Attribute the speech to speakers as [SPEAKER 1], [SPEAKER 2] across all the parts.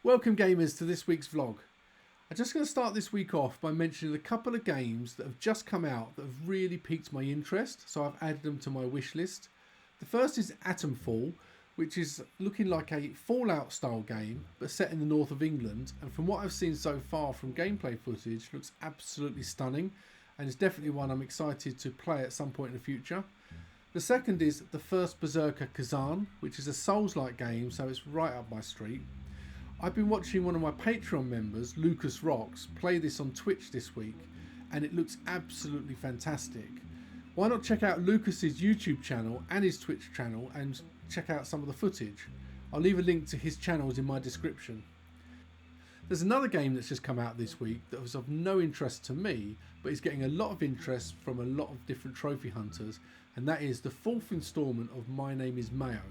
[SPEAKER 1] Welcome gamers to this week's vlog. I'm just going to start this week off by mentioning a couple of games that have just come out that have really piqued my interest, so I've added them to my wish list. The first is Atomfall, which is looking like a Fallout style game but set in the north of England, and from what I've seen so far from gameplay footage looks absolutely stunning, and it's definitely one I'm excited to play at some point in the future. The second is The First Berserker Kazan, which is a Souls-like game, so it's right up my street. I've been watching one of my Patreon members, Lucas Rocks, play this on Twitch this week, and it looks absolutely fantastic. Why not check out Lucas's YouTube channel and his Twitch channel and check out some of the footage? I'll leave a link to his channels in my description. There's another game that's just come out this week that was of no interest to me, but is getting a lot of interest from a lot of different trophy hunters, and that is the fourth instalment of My Name is Mayo.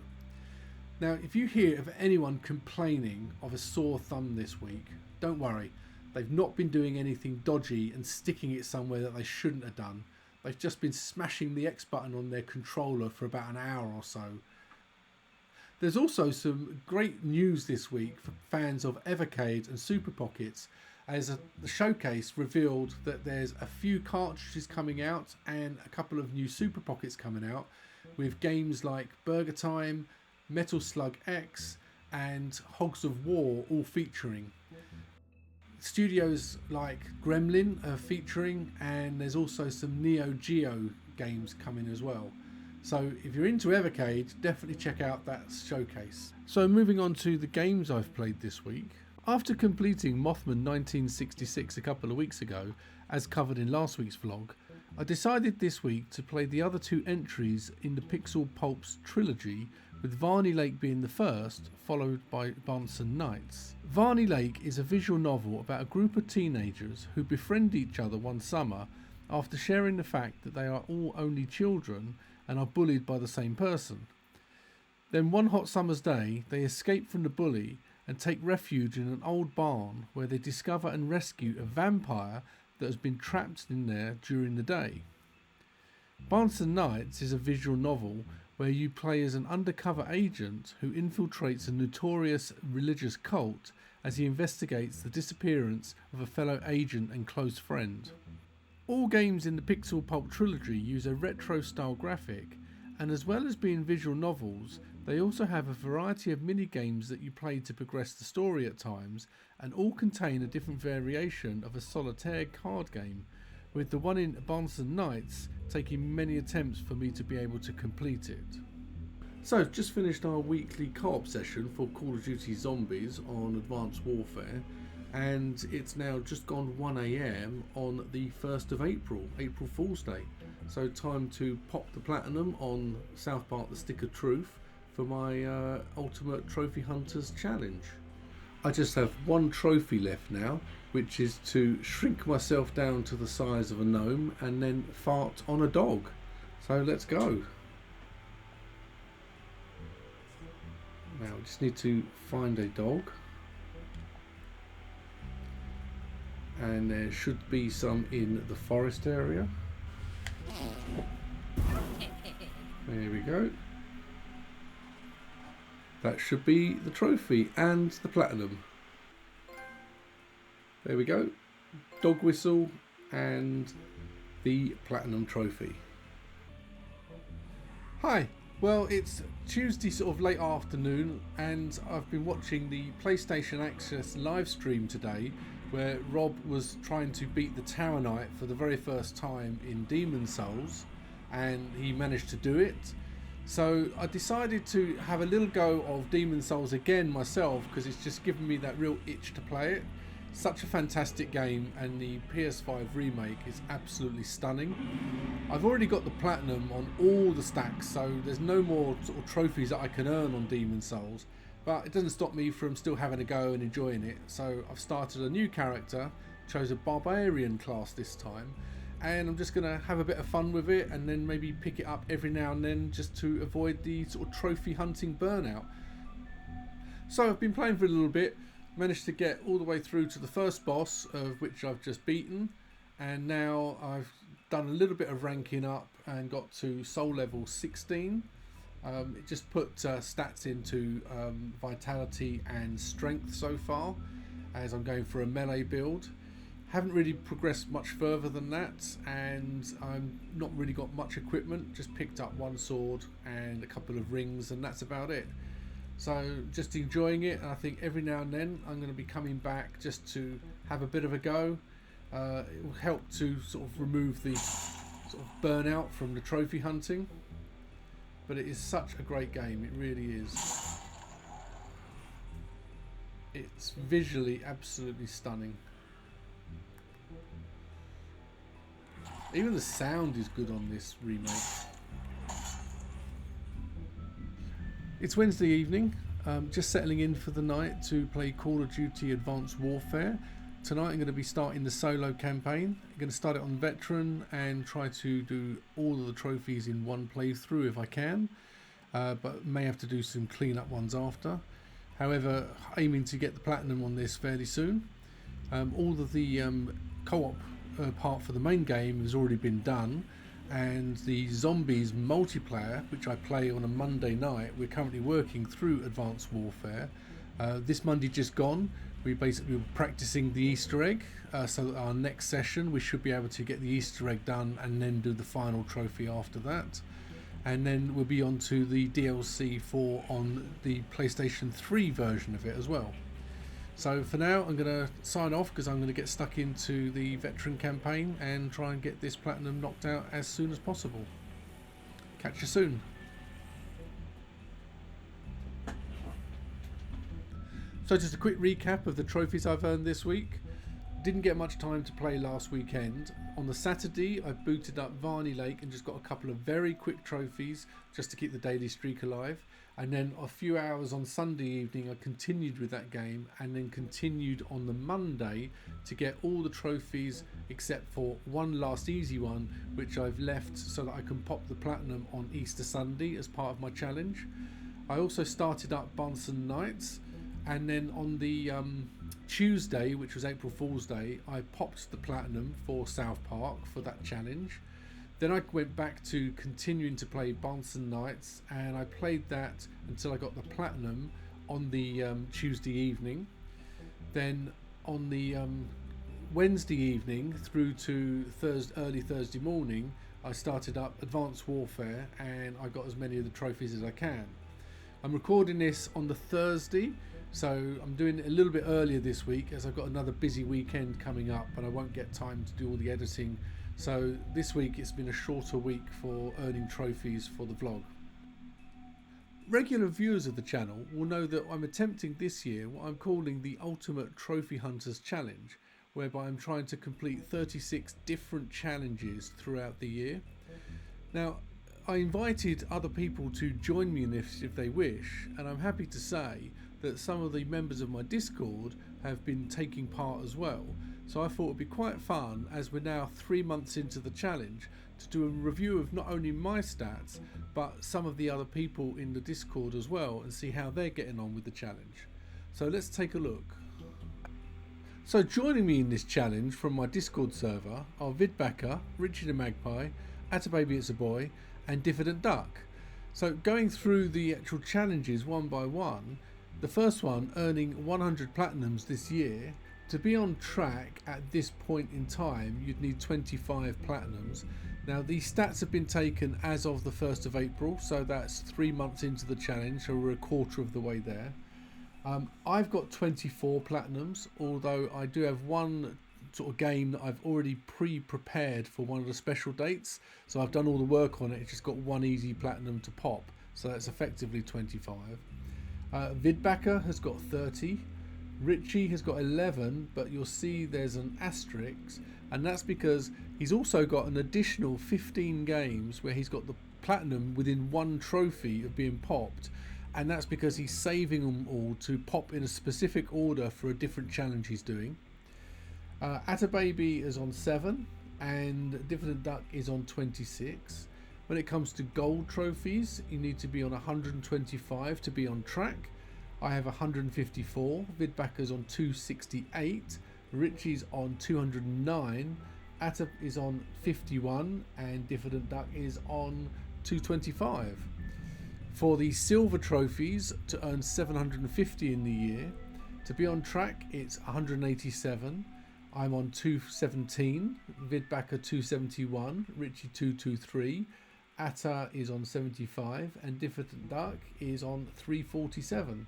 [SPEAKER 1] Now, if you hear of anyone complaining of a sore thumb this week, don't worry. They've not been doing anything dodgy and sticking it somewhere that they shouldn't have done. They've just been smashing the X button on their controller for about an hour or so. There's also some great news this week for fans of Evercade and Super Pockets, as the showcase revealed that there's a few cartridges coming out and a couple of new Super Pockets coming out, with games like Burger Time, Metal Slug X and Hogs of War all featuring. Studios like Gremlin are featuring, and there's also some Neo Geo games coming as well. So if you're into Evercade, definitely check out that showcase. So moving on to the games I've played this week. After completing Mothman 1966 a couple of weeks ago, as covered in last week's vlog, I decided this week to play the other two entries in the Pulps trilogy, with Varney Lake being the first, followed by Barnson Knights. Varney Lake is a visual novel about a group of teenagers who befriend each other one summer after sharing the fact that they are all only children and are bullied by the same person. Then one hot summer's day, they escape from the bully and take refuge in an old barn where they discover and rescue a vampire that has been trapped in there during the day. Barnson Knights is a visual novel where you play as an undercover agent who infiltrates a notorious religious cult as he investigates the disappearance of a fellow agent and close friend. All games in the Pixel Pulp trilogy use a retro-style graphic, and as well as being visual novels, they also have a variety of mini-games that you play to progress the story at times, and all contain a different variation of a solitaire card game, with the one in Barnson Knights taking many attempts for me to be able to complete it. So, just finished our weekly co-op session for Call of Duty Zombies on Advanced Warfare, and it's now just gone 1 AM on the 1st of April, April Fool's Day. So time to pop the platinum on South Park The Stick of Truth for my Ultimate Trophy Hunters Challenge. I just have one trophy left now, which is to shrink myself down to the size of a gnome and then fart on a dog. So let's go. Now we just need to find a dog, and there should be some in the forest area. There we go. That should be the trophy and the platinum. There we go. Dog whistle and the platinum trophy. Hi. Well, it's Tuesday sort of late afternoon, and I've been watching the PlayStation Access live stream today, where Rob was trying to beat the Tower Knight for the very first time in Demon's Souls, and he managed to do it. So I decided to have a little go of Demon's Souls again myself, because it's just given me that real itch to play it. Such a fantastic game, and the PS5 remake is absolutely stunning. I've already got the platinum on all the stacks, so there's no more sort of trophies that I can earn on Demon's Souls, but it doesn't stop me from still having a go and enjoying it. So I've started a new character, chose a barbarian class this time, and I'm just going to have a bit of fun with it, and then maybe pick it up every now and then just to avoid the sort of trophy hunting burnout. So I've been playing for a little bit, managed to get all the way through to the first boss, of which I've just beaten, and now I've done a little bit of ranking up and got to soul level 16, It just put stats into vitality and strength so far, as I'm going for a melee build. Haven't really progressed much further than that, and I'm not really got much equipment. Just picked up one sword and a couple of rings, and that's about it. So just enjoying it, and I think every now and then I'm going to be coming back just to have a bit of a go. It will help to sort of remove the sort of burnout from the trophy hunting. But it is such a great game, it really is. It's visually absolutely stunning. Even the sound is good on this remake. It's Wednesday evening, just settling in for the night to play Call of Duty Advanced Warfare. Tonight I'm going to be starting the solo campaign. I'm going to start it on veteran and try to do all of the trophies in one playthrough if I can, but may have to do some clean-up ones after. However, aiming to get the platinum on this fairly soon. All of the co-op part for the main game has already been done, and the zombies multiplayer, which I play on a Monday night, we're currently working through Advanced Warfare. This Monday just gone, we basically were practicing the Easter egg, so that our next session we should be able to get the Easter egg done and then do the final trophy after that. And then we'll be on to the DLC for on the PlayStation 3 version of it as well. So for now I'm going to sign off because I'm going to get stuck into the veteran campaign and try and get this platinum knocked out as soon as possible. Catch you soon. So just a quick recap of the trophies I've earned this week. Didn't get much time to play last weekend. On the Saturday I booted up Varney Lake and just got a couple of very quick trophies just to keep the daily streak alive. And then a few hours on Sunday evening I continued with that game, and then continued on the Monday to get all the trophies except for one last easy one which I've left so that I can pop the platinum on Easter Sunday as part of my challenge. I also started up Bunsen Nights, and then on the Tuesday, which was April Fool's Day, I popped the platinum for South Park for that challenge. Then I went back to continuing to play Bunsen Nights, and I played that until I got the platinum on the Tuesday evening. Then on the Wednesday evening through to early Thursday morning, I started up Advanced Warfare, and I got as many of the trophies as I can. I'm recording this on the Thursday, so I'm doing it a little bit earlier this week as I've got another busy weekend coming up and I won't get time to do all the editing. So this week it's been a shorter week for earning trophies for the vlog. Regular viewers of the channel will know that I'm attempting this year what I'm calling the Ultimate Trophy Hunters Challenge, whereby I'm trying to complete 36 different challenges throughout the year. Now, I invited other people to join me in this if they wish, and I'm happy to say that some of the members of my Discord have been taking part as well. So I thought it would be quite fun, as we're now 3 months into the challenge, to do a review of not only my stats but some of the other people in the Discord as well, and see how they're getting on with the challenge. So let's take a look. So joining me in this challenge from my Discord server are Vidbacker, Richie the Magpie, Attababy It's a Boy and Diffident Duck. So going through the actual challenges one by one, the first one earning 100 platinums this year. To be on track at this point in time, you'd need 25 platinums. Now these stats have been taken as of the 1st of April, so that's 3 months into the challenge, so we're a quarter of the way there. I've got 24 platinums, although I do have one sort of game that I've already pre-prepared for one of the special dates, so I've done all the work on it. It's just got one easy platinum to pop, so that's effectively 25. Vidbacker has got 30. Richie has got 11, but you'll see there's an asterisk, and that's because he's also got an additional 15 games where he's got the platinum within one trophy of being popped, and that's because he's saving them all to pop in a specific order for a different challenge he's doing. Attababy is on 7 and Diffident Duck is on 26. When it comes to gold trophies, you need to be on 125 to be on track. I have 154, Vidbacker's on 268, Richie's on 209, Atta is on 51 and Diffident Duck is on 225. For the silver trophies, to earn 750 in the year. To be on track, it's 187. I'm on 217, Vidbacker 271, Richie 223, Atta is on 75, and Diffident Duck is on 347.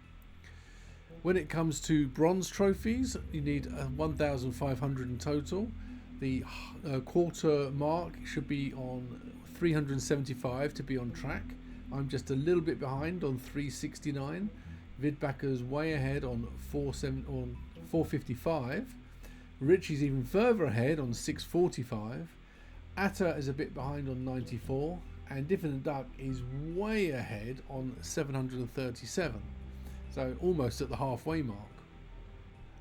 [SPEAKER 1] When it comes to bronze trophies, you need 1,500 in total. The quarter mark should be on 375 to be on track. I'm just a little bit behind on 369. Vidbacker's way ahead on 455. Richie's even further ahead on 645. Atta is a bit behind on 94. And Diffident Duck is way ahead on 737. So almost at the halfway mark.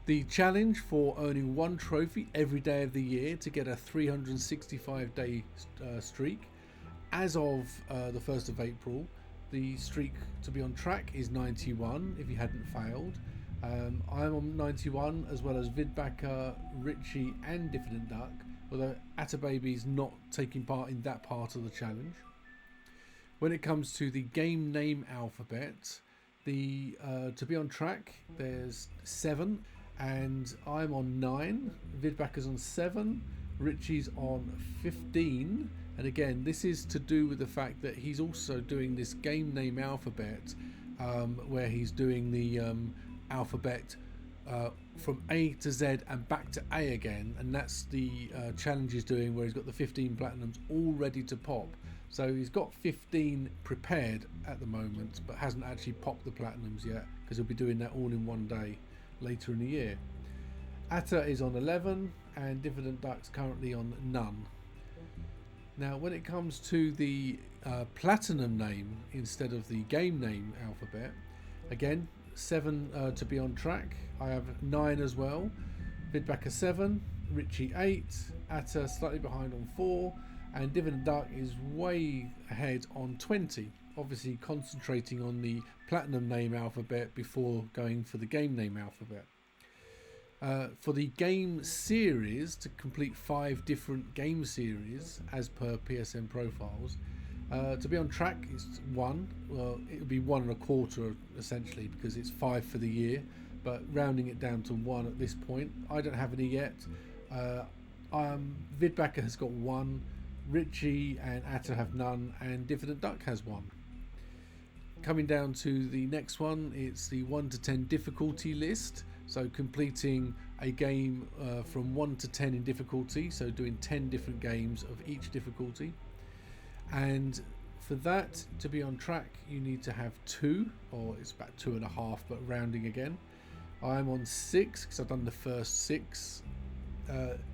[SPEAKER 1] The challenge for earning one trophy every day of the year to get a 365 day streak. As of the 1st of April, the streak to be on track is 91 if you hadn't failed. I'm on 91 as well as Vidbacker, Richie and Diffident Duck, although Attababy's not taking part in that part of the challenge. When it comes to the game name alphabet, to be on track, there's 7, and I'm on 9. Vidbacker's on 7. Richie's on 15. And again, this is to do with the fact that he's also doing this game name alphabet, where he's doing the alphabet from A to Z and back to A again, and that's the challenge he's doing, where he's got the 15 platinums all ready to pop. So he's got 15 prepared at the moment, but hasn't actually popped the platinums yet, because he'll be doing that all in one day later in the year. Atta is on 11, and Diffident Duck's currently on none. Now, when it comes to the platinum name instead of the game name alphabet, again, 7 to be on track. I have 9 as well. Vidbacker 7, Richie 8, Atta slightly behind on 4, and Diffident Duck is way ahead on 20. Obviously concentrating on the platinum name alphabet before going for the game name alphabet. For the game series, to complete 5 different game series as per PSN profiles, to be on track is 1. Well, it would be 1 1/4 essentially, because it's 5 for the year, but rounding it down to 1 at this point. I don't have any yet. Vidbacker has got 1, Richie and Atta have none, and Diffident Duck has 1. Coming down to the next one, it's the 1 to 10 difficulty list. So completing a game from 1 to 10 in difficulty, so doing 10 different games of each difficulty. And for that to be on track, you need to have 2, or it's about 2.5, but rounding again. I'm on 6 because I've done the first 6.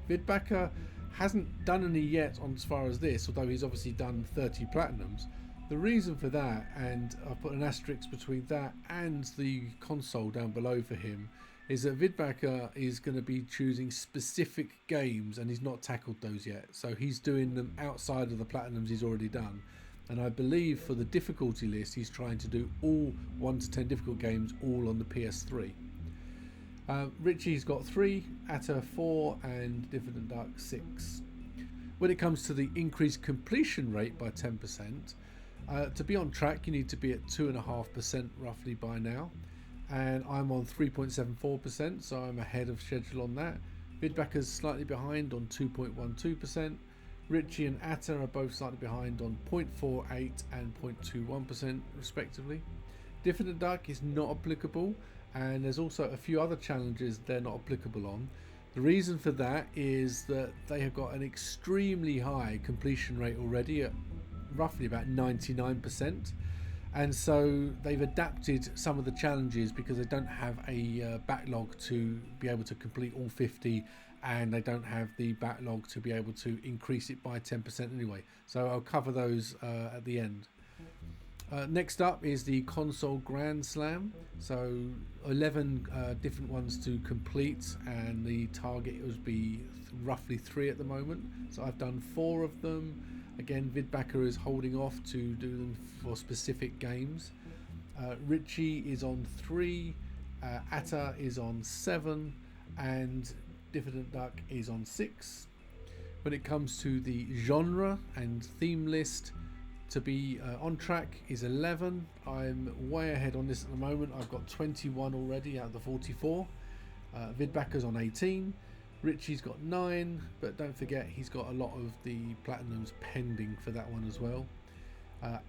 [SPEAKER 1] Vidbacker hasn't done any yet on as far as this, although he's obviously done 30 platinums. The reason for that, and I've put an asterisk between that and the console down below for him, is that Vidbacker is going to be choosing specific games, and he's not tackled those yet. So he's doing them outside of the platinums he's already done. And I believe for the difficulty list, he's trying to do all 1 to 10 difficult games all on the PS3. Richie's got 3, Atta 4, and Diffident Duck 6. When it comes to the increased completion rate by 10%, to be on track, you need to be at 2.5% roughly by now. And I'm on 3.74%, so I'm ahead of schedule on that. Vidbacker's slightly behind on 2.12%. Richie and Atta are both slightly behind on 0.48 and 0.21% respectively. Diffident Duck is not applicable, and there's also a few other challenges they're not applicable on. The reason for that is that they have got an extremely high completion rate already at roughly about 99%. And so they've adapted some of the challenges because they don't have a backlog to be able to complete all 50, and they don't have the backlog to be able to increase it by 10% anyway. So I'll cover those at the end. Next up is the console Grand Slam. So 11 different ones to complete, and the target would be roughly 3 at the moment. So I've done 4 of them. Again, Vidbacker is holding off to do them for specific games. Richie is on 3, Atta is on 7, and Diffident Duck is on 6. When it comes to the genre and theme list, To be on track is 11. I'm way ahead on this at the moment. I've got 21 already out of the 44. Vidbacker's on 18. Richie's got 9, but don't forget he's got a lot of the platinums pending for that one as well.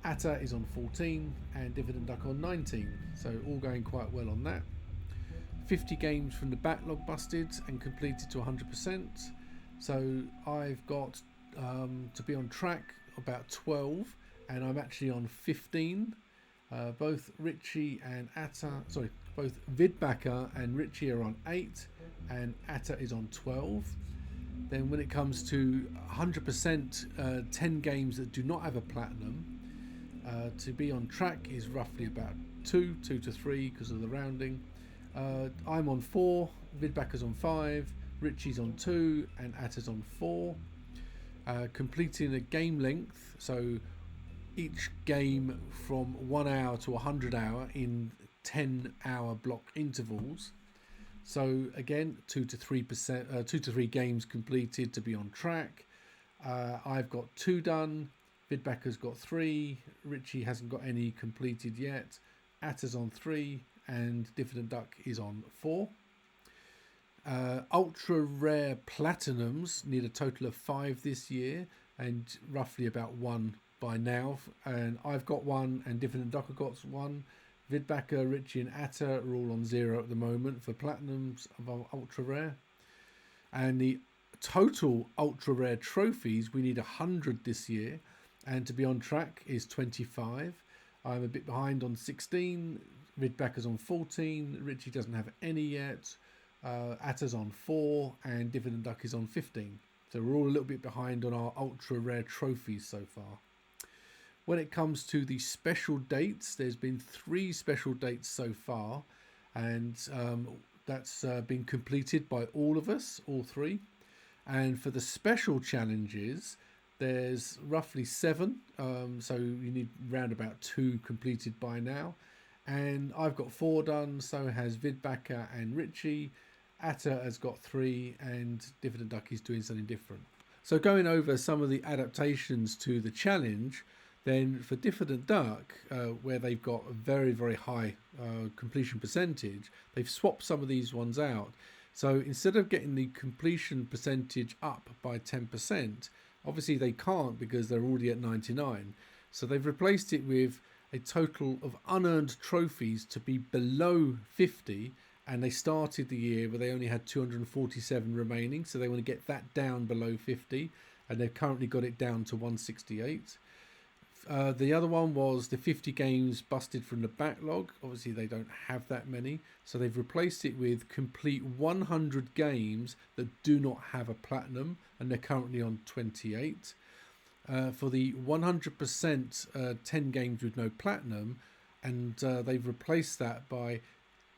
[SPEAKER 1] Atta is on 14 and Dividend Duck on 19, so all going quite well on that. 50 games from the backlog busted and completed to 100%, so I've got to be on track about 12, and I'm actually on 15. Both Richie and Atta, both Vidbacker and Richie are on 8 and Atta is on 12. Then when it comes to 100% 10 games that do not have a platinum, to be on track is roughly about 2 to 3 because of the rounding. I'm on 4, Vidbacker's on 5, Richie's on 2 and Atta's on 4. Completing a game length, so each game from 1 hour to 100 hour in 10-hour block intervals. So again, 2 to 3 games completed to be on track. I've got 2 done. Vidbacker's got 3. Richie hasn't got any completed yet. Atta's on 3 and Dividend Duck is on 4. Ultra rare platinums need a total of 5 this year and roughly about 1 by now. And I've got 1 and Dividend Duck have got 1. Vidbacker, Richie and Atta are all on 0 at the moment for platinums of ultra rare. And the total ultra rare trophies, we need 100 this year, and to be on track is 25. I'm a bit behind on 16. Vidbacker's on 14. Richie doesn't have any yet. Atta's on 4 and Dividend Duck is on 15. So we're all a little bit behind on our ultra rare trophies so far. When it comes to the special dates, there's been 3 special dates so far, and that's been completed by all of us, all 3. And for the special challenges, there's roughly 7, so you need round about 2 completed by now. And I've got 4 done, so has Vidbacker and Richie. Atta has got 3, and Dividend Duck is doing something different. So going over some of the adaptations to the challenge, then for Dividend Duck, where they've got a very, very high completion percentage, they've swapped some of these ones out. So instead of getting the completion percentage up by 10%, obviously they can't because they're already at 99. So they've replaced it with a total of unearned trophies to be below 50, and they started the year where they only had 247 remaining, so they want to get that down below 50, and they've currently got it down to 168. The other one was the 50 games busted from the backlog. Obviously they don't have that many, so they've replaced it with complete 100 games that do not have a platinum, and they're currently on 28. For the 100% 10 games with no platinum, and they've replaced that by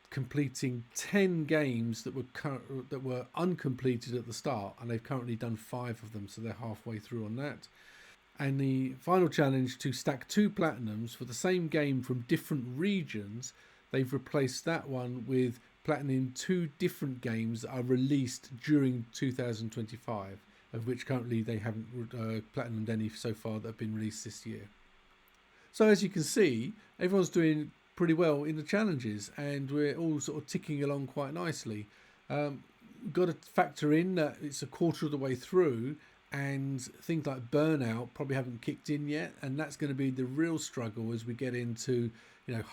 [SPEAKER 1] completing 10 games that were uncompleted at the start, and they've currently done 5 of them, so they're halfway through on that. And the final challenge to stack 2 platinums for the same game from different regions, they've replaced that one with platinum 2 different games that are released during 2025, of which currently they haven't platinumed any so far that have been released this year. So as you can see, everyone's doing pretty well in the challenges, and we're all sort of ticking along quite nicely. We've got to factor in that it's a quarter of the way through, and things like burnout probably haven't kicked in yet, and that's going to be the real struggle as we get into,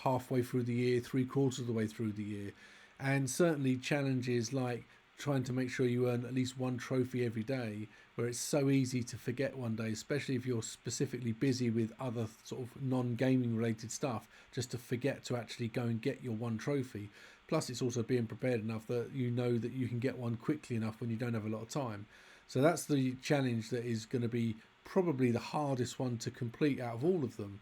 [SPEAKER 1] halfway through the year, 3/4 of the way through the year. And certainly challenges like trying to make sure you earn at least 1 trophy every day, where it's so easy to forget one day, especially if you're specifically busy with other sort of non-gaming related stuff, just to forget to actually go and get your 1 trophy. Plus it's also being prepared enough that you know that you can get one quickly enough when you don't have a lot of time. So that's the challenge that is going to be probably the hardest one to complete out of all of them.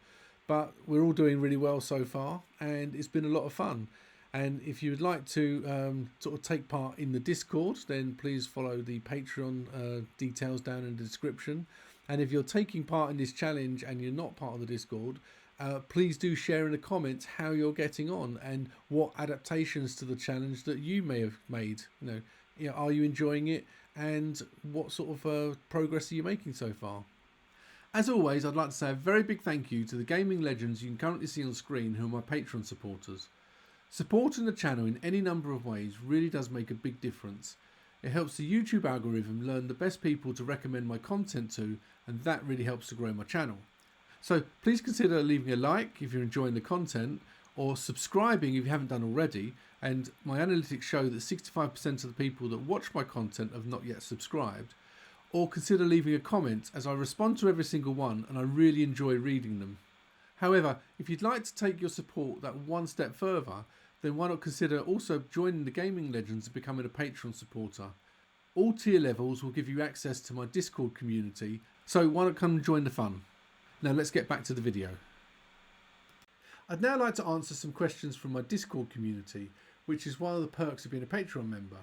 [SPEAKER 1] But we're all doing really well so far, and it's been a lot of fun. And if you would like to sort of take part in the Discord, then please follow the Patreon details down in the description. And if you're taking part in this challenge and you're not part of the Discord, please do share in the comments how you're getting on and what adaptations to the challenge that you may have made. Are you enjoying it? And what sort of progress are you making so far? As always, I'd like to say a very big thank you to the gaming legends you can currently see on screen who are my Patreon supporters. Supporting the channel in any number of ways really does make a big difference. It helps the YouTube algorithm learn the best people to recommend my content to, and that really helps to grow my channel. So please consider leaving a like if you're enjoying the content, or subscribing if you haven't done already, and my analytics show that 65% of the people that watch my content have not yet subscribed. Or consider leaving a comment, as I respond to every single one and I really enjoy reading them. However, if you'd like to take your support that one step further, then why not consider also joining the Gaming Legends and becoming a Patreon supporter. All tier levels will give you access to my Discord community, so why not come and join the fun. Now let's get back to the video. I'd now like to answer some questions from my Discord community, which is one of the perks of being a Patreon member.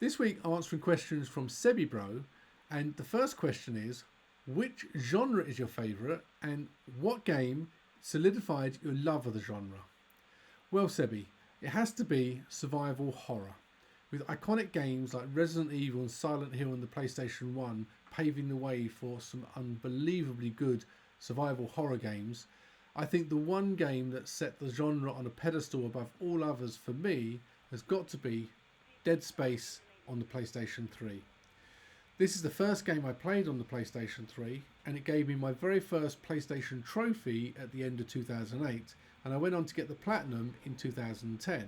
[SPEAKER 1] This week I'm answering questions from SebiBro, and the first question is, which genre is your favourite and what game solidified your love of the genre? Well, Sebi, it has to be survival horror, with iconic games like Resident Evil and Silent Hill on the PlayStation 1 paving the way for some unbelievably good survival horror games. I think the one game that set the genre on a pedestal above all others for me has got to be Dead Space on the PlayStation 3. This is the first game I played on the PlayStation 3, and it gave me my very first PlayStation trophy at the end of 2008, and I went on to get the Platinum in 2010.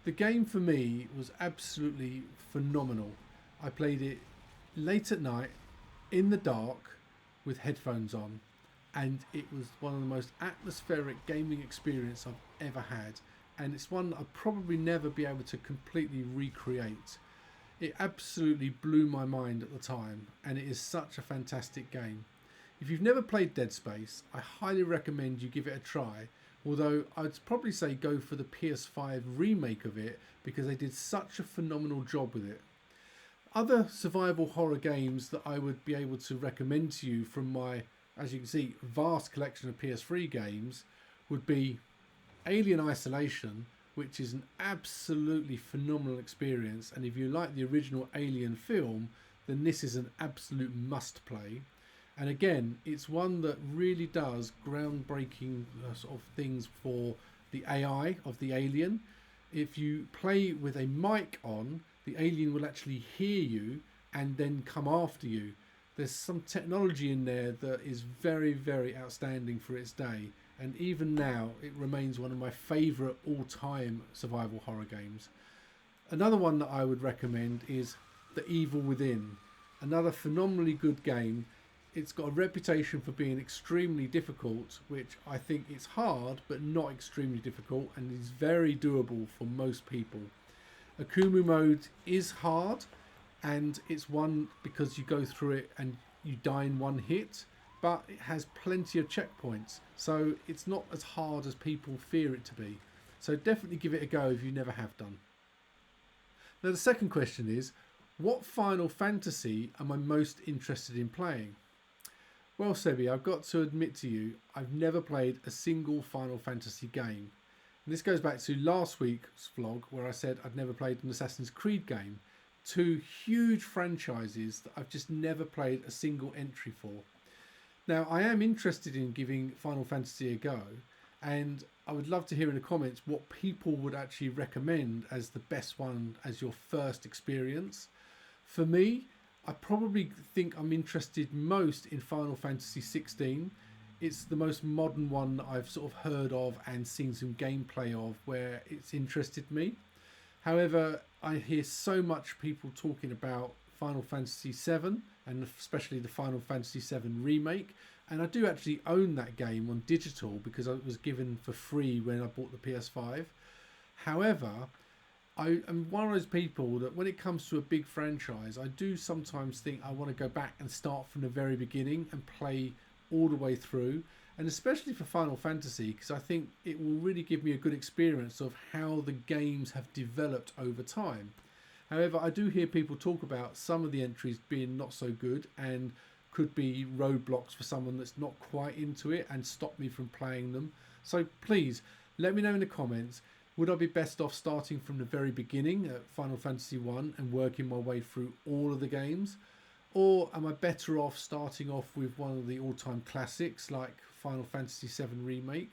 [SPEAKER 1] The game for me was absolutely phenomenal. I played it late at night, in the dark, with headphones on, and it was one of the most atmospheric gaming experience I've ever had, and it's one I'll probably never be able to completely recreate. It absolutely blew my mind at the time, and it is such a fantastic game. If you've never played Dead Space, I highly recommend you give it a try, although I'd probably say go for the PS5 remake of it because they did such a phenomenal job with it. Other survival horror games that I would be able to recommend to you from my, as you can see, vast collection of PS3 games would be Alien Isolation, which is an absolutely phenomenal experience, and if you like the original Alien film, then this is an absolute must play. And again, it's one that really does groundbreaking sort of things for the AI of the alien. If you play with a mic on, the alien will actually hear you and then come after you. There's some technology in there that is very, very outstanding for its day. And even now, it remains one of my favourite all-time survival horror games. Another one that I would recommend is The Evil Within. Another phenomenally good game. It's got a reputation for being extremely difficult, which I think it's hard, but not extremely difficult, and is very doable for most people. Akumu mode is hard, and it's one because you go through it and you die in one hit, but it has plenty of checkpoints, so it's not as hard as people fear it to be. So definitely give it a go if you never have done. Now the second question is, what Final Fantasy am I most interested in playing? Well, Sebi, I've got to admit to you, I've never played a single Final Fantasy game. And this goes back to last week's vlog where I said I'd never played an Assassin's Creed game. Two huge franchises that I've just never played a single entry for. Now, I am interested in giving Final Fantasy a go, and I would love to hear in the comments what people would actually recommend as the best one as your first experience. For me, I probably think I'm interested most in Final Fantasy 16. It's the most modern one that I've sort of heard of and seen some gameplay of where it's interested me. However, I hear so much people talking about Final Fantasy 7 and especially the Final Fantasy 7 remake, and I do actually own that game on digital because it was given for free when I bought the PS5. However, I am one of those people that when it comes to a big franchise, I do sometimes think I want to go back and start from the very beginning and play all the way through, and especially for Final Fantasy, because I think it will really give me a good experience of how the games have developed over time. However, I do hear people talk about some of the entries being not so good and could be roadblocks for someone that's not quite into it and stop me from playing them. So please, let me know in the comments, would I be best off starting from the very beginning at Final Fantasy 1 and working my way through all of the games? Or am I better off starting off with one of the all-time classics like Final Fantasy VII Remake?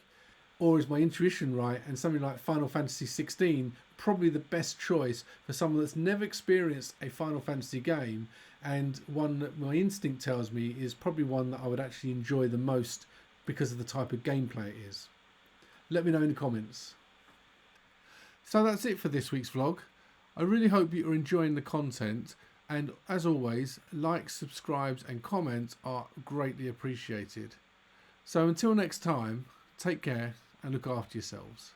[SPEAKER 1] Or is my intuition right and something like Final Fantasy 16 probably the best choice for someone that's never experienced a Final Fantasy game, and one that my instinct tells me is probably one that I would actually enjoy the most because of the type of gameplay it is? Let me know in the comments. So that's it for this week's vlog. I really hope you're enjoying the content, and as always, likes, subscribes and comments are greatly appreciated. So until next time, take care and look after yourselves.